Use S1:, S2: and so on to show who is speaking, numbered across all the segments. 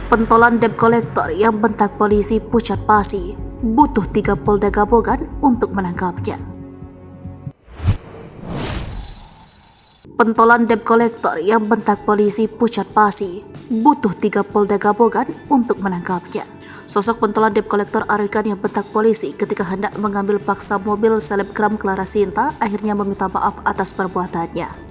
S1: Pentolan debt collector yang bentak polisi Pucat Pasi, butuh 3 Polda gabungan untuk menangkapnya. Pentolan debt collector yang bentak polisi Pucat Pasi, butuh 3 Polda gabungan untuk menangkapnya. Sosok pentolan debt collector Arikan yang bentak polisi ketika hendak mengambil paksa mobil selebgram Clara Sinta akhirnya meminta maaf atas perbuatannya.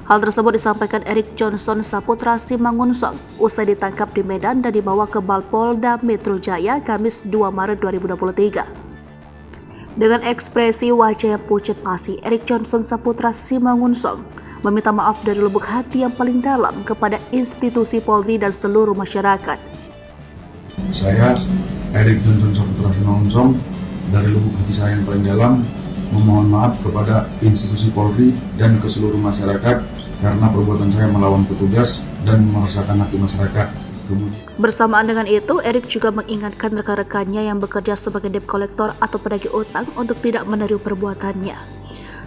S1: Hal tersebut disampaikan Erik Johnson Saputra Simangunsong usai ditangkap di Medan dan dibawa ke Polda Metro Jaya Kamis 2 Maret 2023. Dengan ekspresi wajah yang pucat pasi, Erik Johnson Saputra Simangunsong meminta maaf dari lubuk hati yang paling dalam kepada institusi Polri dan seluruh masyarakat.
S2: Saya, Erik Johnson Saputra Simangunsong, dari lubuk hati saya yang paling dalam memohon maaf kepada institusi Polri dan ke seluruh masyarakat karena perbuatan saya melawan petugas dan meresahkan hati masyarakat.
S1: Bersamaan dengan itu, Erik juga mengingatkan rekan-rekannya yang bekerja sebagai debt collector atau penagih utang untuk tidak meniru perbuatannya.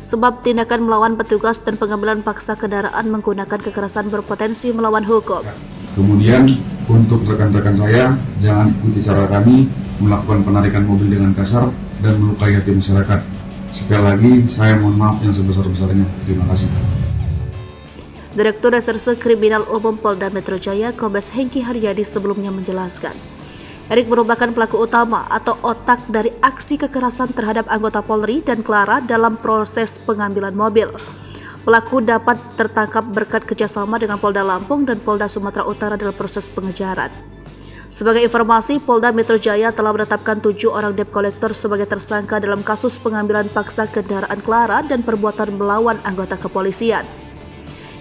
S1: Sebab tindakan melawan petugas dan pengambilan paksa kendaraan menggunakan kekerasan berpotensi melawan hukum.
S2: Kemudian untuk rekan-rekan saya, jangan ikuti cara kami melakukan penarikan mobil dengan kasar dan melukai hati masyarakat. Sekali lagi, saya mohon maaf yang sebesar-besarnya. Terima kasih.
S1: Direktur Reserse Kriminal Umum Polda Metro Jaya, Kombes Hengki Haryadi sebelumnya menjelaskan, Erik merupakan pelaku utama atau otak dari aksi kekerasan terhadap anggota Polri dan Clara dalam proses pengambilan mobil. Pelaku dapat tertangkap berkat kerjasama dengan Polda Lampung dan Polda Sumatera Utara dalam proses pengejaran. Sebagai informasi, Polda Metro Jaya telah menetapkan 7 orang debt collector sebagai tersangka dalam kasus pengambilan paksa kendaraan Clara dan perbuatan melawan anggota kepolisian.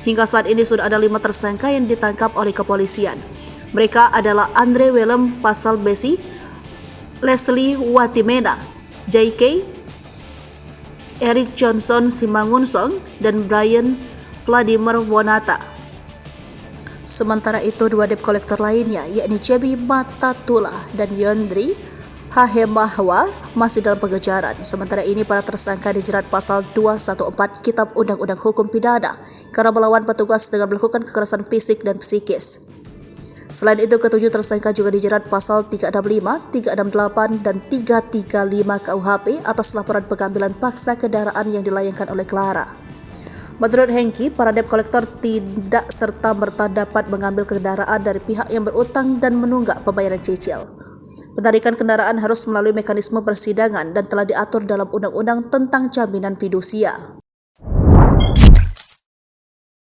S1: Hingga saat ini sudah ada 5 tersangka yang ditangkap oleh kepolisian. Mereka adalah Andre Willem Pasal Besi, Leslie Watimena, JK, Erik Johnson Simangunsong, dan Brian Vladimir Wonata. Sementara itu, 2 debt collector lainnya, yakni Cebi Matatula dan Yondri Hahemahwa masih dalam pengejaran. Sementara ini, para tersangka dijerat pasal 214 Kitab Undang-Undang Hukum Pidana karena melawan petugas dengan melakukan kekerasan fisik dan psikis. Selain itu, ke-7 tersangka juga dijerat pasal 365, 368, dan 335 KUHP atas laporan pengambilan paksa kendaraan yang dilayangkan oleh Clara. Menurut Hengki, para debt collector tidak serta-merta dapat mengambil kendaraan dari pihak yang berutang dan menunggak pembayaran cicil. Penarikan kendaraan harus melalui mekanisme persidangan dan telah diatur dalam Undang-Undang tentang Jaminan Fidusia.